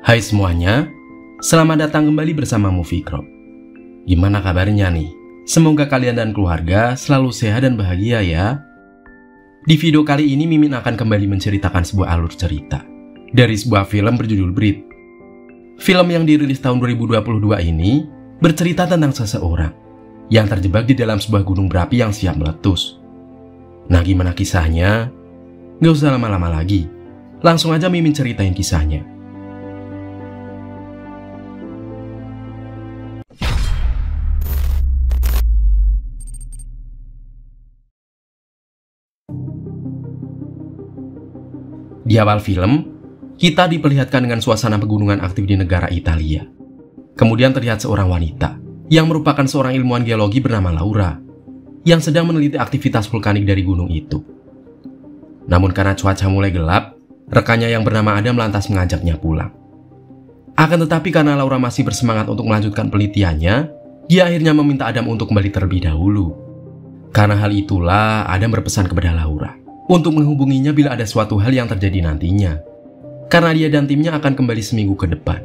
Hai semuanya, selamat datang kembali bersama Movie Crop. Gimana kabarnya nih? Semoga kalian dan keluarga selalu sehat dan bahagia ya. Di video kali ini Mimin akan kembali menceritakan sebuah alur cerita dari sebuah film berjudul Breed. Film yang dirilis tahun 2022 ini bercerita tentang seseorang yang terjebak di dalam sebuah gunung berapi yang siap meletus. Nah, gimana kisahnya? Gak usah lama-lama lagi, langsung aja Mimin ceritain kisahnya. Di awal film, kita diperlihatkan dengan suasana pegunungan aktif di negara Italia. Kemudian terlihat seorang wanita yang merupakan seorang ilmuwan geologi bernama Laura yang sedang meneliti aktivitas vulkanik dari gunung itu. Namun karena cuaca mulai gelap, rekannya yang bernama Adam lantas mengajaknya pulang. Akan tetapi karena Laura masih bersemangat untuk melanjutkan penelitiannya, dia akhirnya meminta Adam untuk kembali terlebih dahulu. Karena hal itulah, Adam berpesan kepada Laura untuk menghubunginya bila ada suatu hal yang terjadi nantinya, karena dia dan timnya akan kembali seminggu ke depan.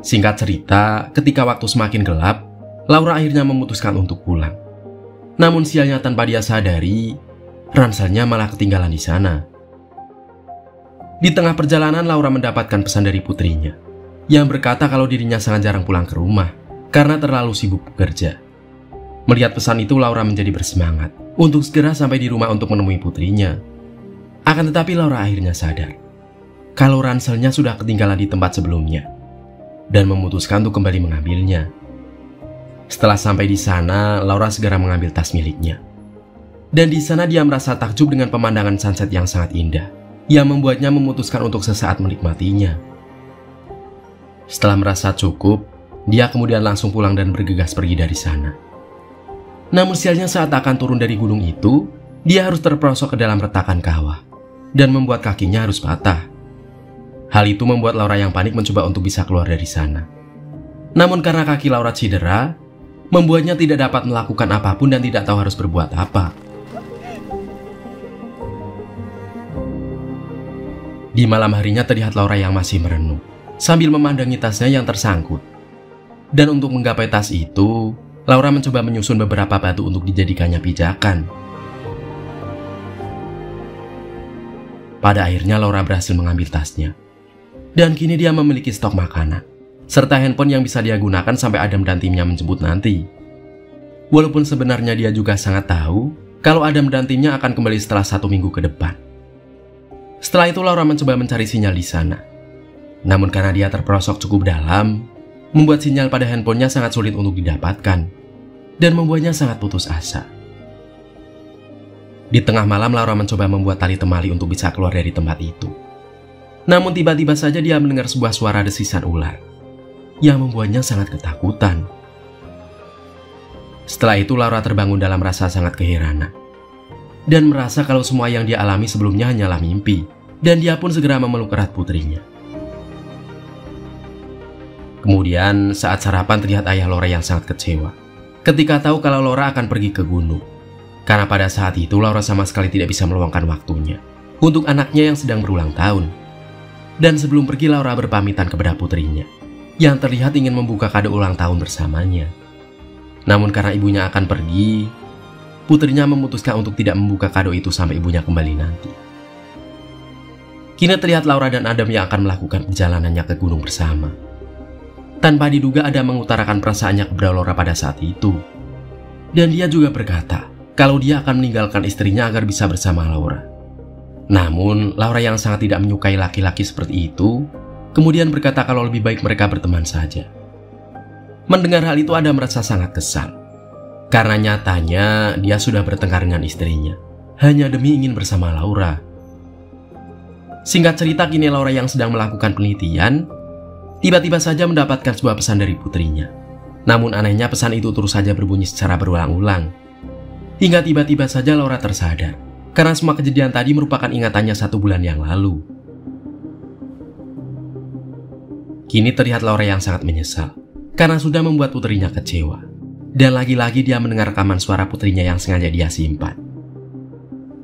Singkat cerita, ketika waktu semakin gelap, Laura akhirnya memutuskan untuk pulang. Namun sialnya tanpa dia sadari, ranselnya malah ketinggalan di sana. Di tengah perjalanan, Laura mendapatkan pesan dari putrinya yang berkata kalau dirinya sangat jarang pulang ke rumah karena terlalu sibuk bekerja. Melihat pesan itu, Laura menjadi bersemangat untuk segera sampai di rumah untuk menemui putrinya. Akan tetapi Laura akhirnya sadar kalau ranselnya sudah ketinggalan di tempat sebelumnya dan memutuskan untuk kembali mengambilnya. Setelah sampai di sana, Laura segera mengambil tas miliknya. Dan di sana dia merasa takjub dengan pemandangan sunset yang sangat indah yang membuatnya memutuskan untuk sesaat menikmatinya. Setelah merasa cukup, dia kemudian langsung pulang dan bergegas pergi dari sana. Namun sialnya saat akan turun dari gunung itu, dia harus terperosok ke dalam retakan kawah dan membuat kakinya harus patah. Hal itu membuat Laura yang panik mencoba untuk bisa keluar dari sana. Namun karena kaki Laura cedera, membuatnya tidak dapat melakukan apapun dan tidak tahu harus berbuat apa. Di malam harinya terlihat Laura yang masih merenung sambil memandangi tasnya yang tersangkut. Dan untuk menggapai tas itu, Laura mencoba menyusun beberapa batu untuk dijadikannya pijakan. Pada akhirnya Laura berhasil mengambil tasnya. Dan kini dia memiliki stok makanan serta handphone yang bisa dia gunakan sampai Adam dan timnya menjemput nanti. Walaupun sebenarnya dia juga sangat tahu kalau Adam dan timnya akan kembali setelah 1 minggu ke depan. Setelah itu Laura mencoba mencari sinyal di sana. Namun karena dia terperosok cukup dalam, membuat sinyal pada handphonenya sangat sulit untuk didapatkan dan membuatnya sangat putus asa. Di tengah malam Laura mencoba membuat tali temali untuk bisa keluar dari tempat itu. Namun tiba-tiba saja dia mendengar sebuah suara desisan ular yang membuatnya sangat ketakutan. Setelah itu Laura terbangun dalam rasa sangat keheranan dan merasa kalau semua yang dia alami sebelumnya hanyalah mimpi, dan dia pun segera memeluk erat putrinya. Kemudian saat sarapan terlihat ayah Laura yang sangat kecewa ketika tahu kalau Laura akan pergi ke gunung. Karena pada saat itu Laura sama sekali tidak bisa meluangkan waktunya untuk anaknya yang sedang berulang tahun. Dan sebelum pergi Laura berpamitan kepada putrinya yang terlihat ingin membuka kado ulang tahun bersamanya. Namun karena ibunya akan pergi, putrinya memutuskan untuk tidak membuka kado itu sampai ibunya kembali nanti. Kini terlihat Laura dan Adam yang akan melakukan perjalanannya ke gunung bersama. Tanpa diduga Adam mengutarakan perasaannya kepada Laura pada saat itu. Dan dia juga berkata kalau dia akan meninggalkan istrinya agar bisa bersama Laura. Namun Laura yang sangat tidak menyukai laki-laki seperti itu, kemudian berkata kalau lebih baik mereka berteman saja. Mendengar hal itu Adam merasa sangat kesal. Karena nyatanya dia sudah bertengkar dengan istrinya hanya demi ingin bersama Laura. Singkat cerita, kini Laura yang sedang melakukan penelitian tiba-tiba saja mendapatkan sebuah pesan dari putrinya. Namun anehnya pesan itu terus saja berbunyi secara berulang-ulang. Hingga tiba-tiba saja Laura tersadar karena semua kejadian tadi merupakan ingatannya 1 bulan yang lalu. Kini terlihat Laura yang sangat menyesal karena sudah membuat putrinya kecewa. Dan lagi-lagi dia mendengar rekaman suara putrinya yang sengaja dia simpan.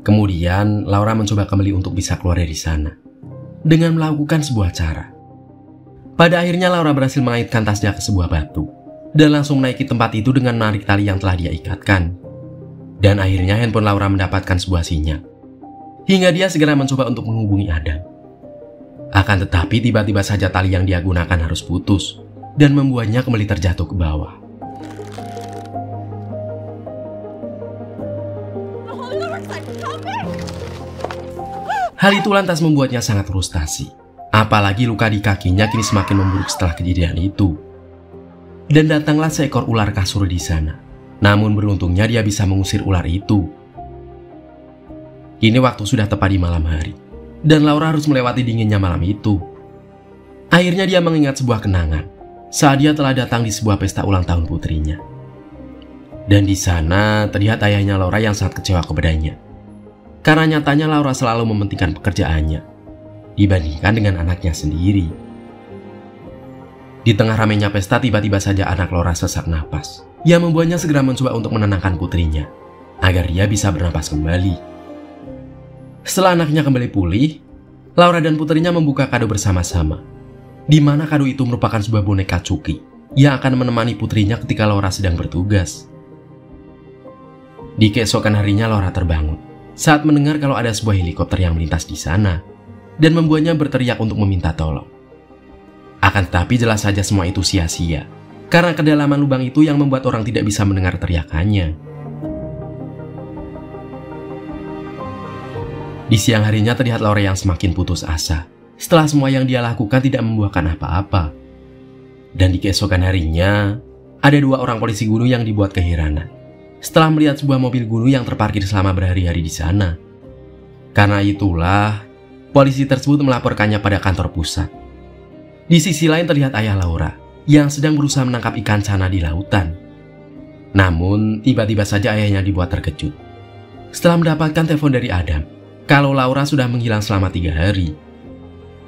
Kemudian Laura mencoba kembali untuk bisa keluar dari sana. dengan melakukan sebuah cara. Pada akhirnya Laura berhasil mengaitkan tasnya ke sebuah batu dan langsung menaiki tempat itu dengan menarik tali yang telah dia ikatkan. Dan akhirnya handphone Laura mendapatkan sebuah sinyal, hingga dia segera mencoba untuk menghubungi Adam. Akan tetapi tiba-tiba saja tali yang dia gunakan harus putus dan membuatnya kembali terjatuh ke bawah. Hal itu lantas membuatnya sangat frustasi. Apalagi luka di kakinya kini semakin memburuk setelah kejadian itu. Dan datanglah seekor ular kasur di sana. Namun beruntungnya dia bisa mengusir ular itu. Kini waktu sudah tepat di malam hari, dan Laura harus melewati dinginnya malam itu. Akhirnya dia mengingat sebuah kenangan saat dia telah datang di sebuah pesta ulang tahun putrinya. Dan di sana terlihat ayahnya Laura yang sangat kecewa kepadanya. Karena nyatanya Laura selalu mementingkan pekerjaannya dibandingkan dengan anaknya sendiri. Di tengah ramainya pesta, tiba-tiba saja anak Laura sesak napas, yang membuatnya segera mencoba untuk menenangkan putrinya agar dia bisa bernapas kembali. Setelah anaknya kembali pulih, Laura dan putrinya membuka kado bersama-sama, di mana kado itu merupakan sebuah boneka Chucky yang akan menemani putrinya ketika Laura sedang bertugas. Di keesokan harinya Laura terbangun saat mendengar kalau ada sebuah helikopter yang melintas di sana dan membuatnya berteriak untuk meminta tolong. Akan tetapi jelas saja semua itu sia-sia, karena kedalaman lubang itu yang membuat orang tidak bisa mendengar teriakannya. Di siang harinya terlihat Laura yang semakin putus asa setelah semua yang dia lakukan tidak membuahkan apa-apa. Dan di keesokan harinya, ada 2 orang polisi gunung yang dibuat keheranan setelah melihat sebuah mobil gunung yang terparkir selama berhari-hari di sana. Karena itulah, polisi tersebut melaporkannya pada kantor pusat. Di sisi lain terlihat ayah Laura yang sedang berusaha menangkap ikan sana di lautan. Namun, tiba-tiba saja ayahnya dibuat terkejut setelah mendapatkan telepon dari Adam kalau Laura sudah menghilang selama 3 hari.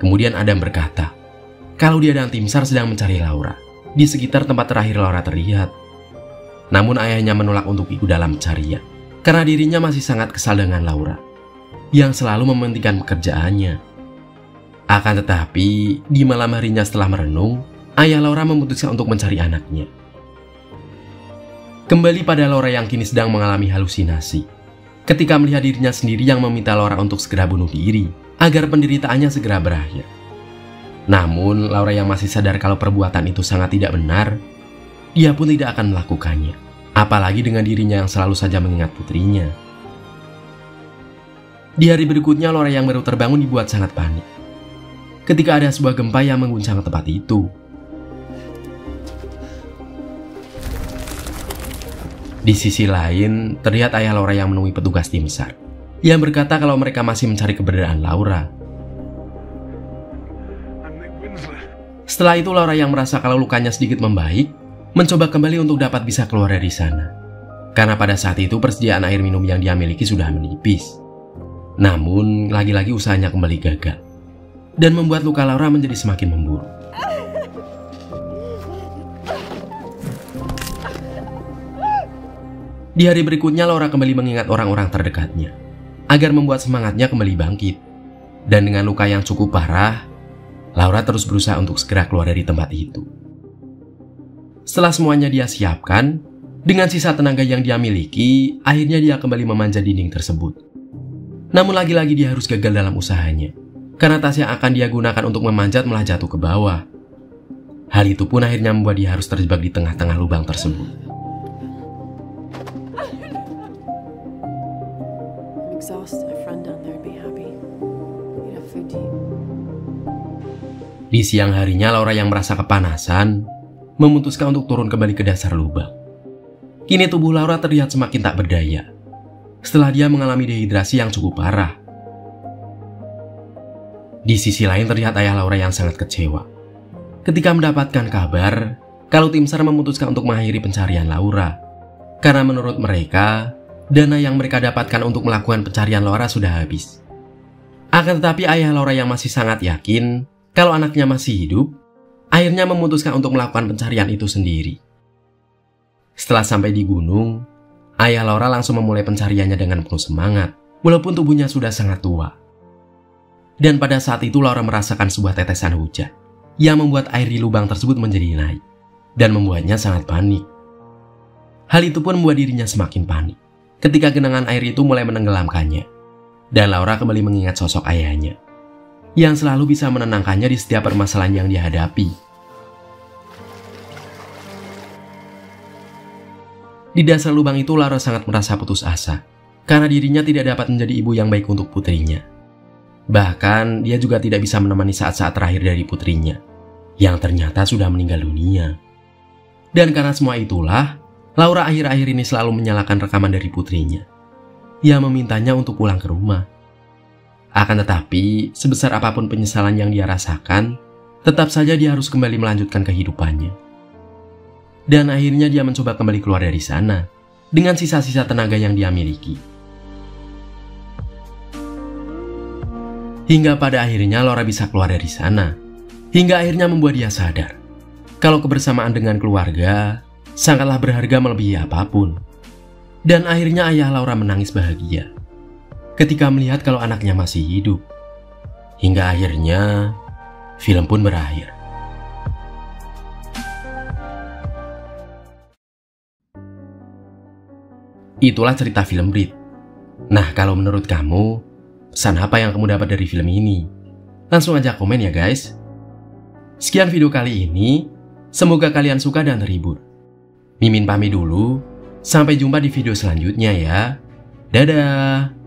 Kemudian Adam berkata kalau dia dan tim SAR sedang mencari Laura di sekitar tempat terakhir Laura terlihat. Namun ayahnya menolak untuk ikut dalam pencarian karena dirinya masih sangat kesal dengan Laura yang selalu mementingkan pekerjaannya. Akan tetapi, di malam harinya setelah merenung, ayah Laura memutuskan untuk mencari anaknya. Kembali pada Laura yang kini sedang mengalami halusinasi ketika melihat dirinya sendiri yang meminta Laura untuk segera bunuh diri agar penderitaannya segera berakhir. Namun, Laura yang masih sadar kalau perbuatan itu sangat tidak benar, dia pun tidak akan melakukannya, apalagi dengan dirinya yang selalu saja mengingat putrinya. Di hari berikutnya, Laura yang baru terbangun dibuat sangat panik ketika ada sebuah gempa yang mengguncang tempat itu. Di sisi lain, terlihat ayah Laura yang menemui petugas tim SAR yang berkata kalau mereka masih mencari keberadaan Laura. Setelah itu, Laura yang merasa kalau lukanya sedikit membaik, mencoba kembali untuk dapat bisa keluar dari sana. Karena pada saat itu persediaan air minum yang dia miliki sudah menipis. Namun, lagi-lagi usahanya kembali gagal dan membuat luka Laura menjadi semakin memburuk. Di hari berikutnya, Laura kembali mengingat orang-orang terdekatnya agar membuat semangatnya kembali bangkit. Dan dengan luka yang cukup parah, Laura terus berusaha untuk segera keluar dari tempat itu. Setelah semuanya dia siapkan, dengan sisa tenaga yang dia miliki, akhirnya dia kembali memanjat dinding tersebut. Namun lagi-lagi dia harus gagal dalam usahanya, karena tas yang akan dia gunakan untuk memanjat malah jatuh ke bawah. Hal itu pun akhirnya membuat dia harus terjebak di tengah-tengah lubang tersebut. Di siang harinya, Laura yang merasa kepanasan memutuskan untuk turun kembali ke dasar lubang. Kini tubuh Laura terlihat semakin tak berdaya setelah dia mengalami dehidrasi yang cukup parah. Di sisi lain terlihat ayah Laura yang sangat kecewa ketika mendapatkan kabar kalau tim SAR memutuskan untuk mengakhiri pencarian Laura. Karena menurut mereka, dana yang mereka dapatkan untuk melakukan pencarian Laura sudah habis. Akan tetapi ayah Laura yang masih sangat yakin kalau anaknya masih hidup, akhirnya memutuskan untuk melakukan pencarian itu sendiri. Setelah sampai di gunung, ayah Laura langsung memulai pencariannya dengan penuh semangat, walaupun tubuhnya sudah sangat tua. Dan pada saat itu Laura merasakan sebuah tetesan hujan yang membuat air di lubang tersebut menjadi naik dan membuatnya sangat panik. Hal itu pun membuat dirinya semakin panik ketika genangan air itu mulai menenggelamkannya. Dan Laura kembali mengingat sosok ayahnya yang selalu bisa menenangkannya di setiap permasalahan yang dihadapi. Di dasar lubang itu Laura sangat merasa putus asa karena dirinya tidak dapat menjadi ibu yang baik untuk putrinya. Bahkan dia juga tidak bisa menemani saat-saat terakhir dari putrinya yang ternyata sudah meninggal dunia. Dan karena semua itulah, Laura akhir-akhir ini selalu menyalahkan rekaman dari putrinya yang memintanya untuk pulang ke rumah. Akan tetapi, sebesar apapun penyesalan yang dia rasakan, tetap saja dia harus kembali melanjutkan kehidupannya. Dan akhirnya dia mencoba kembali keluar dari sana dengan sisa-sisa tenaga yang dia miliki. Hingga pada akhirnya Laura bisa keluar dari sana. Hingga akhirnya membuat dia sadar kalau kebersamaan dengan keluarga sangatlah berharga melebihi apapun. Dan akhirnya ayah Laura menangis bahagia ketika melihat kalau anaknya masih hidup. Hingga akhirnya film pun berakhir. Itulah cerita film Breathe. Nah, kalau menurut kamu, pesan apa yang kamu dapat dari film ini? Langsung aja komen ya guys. Sekian video kali ini, semoga kalian suka dan terhibur. Mimin pamit dulu, sampai jumpa di video selanjutnya ya. Dadah!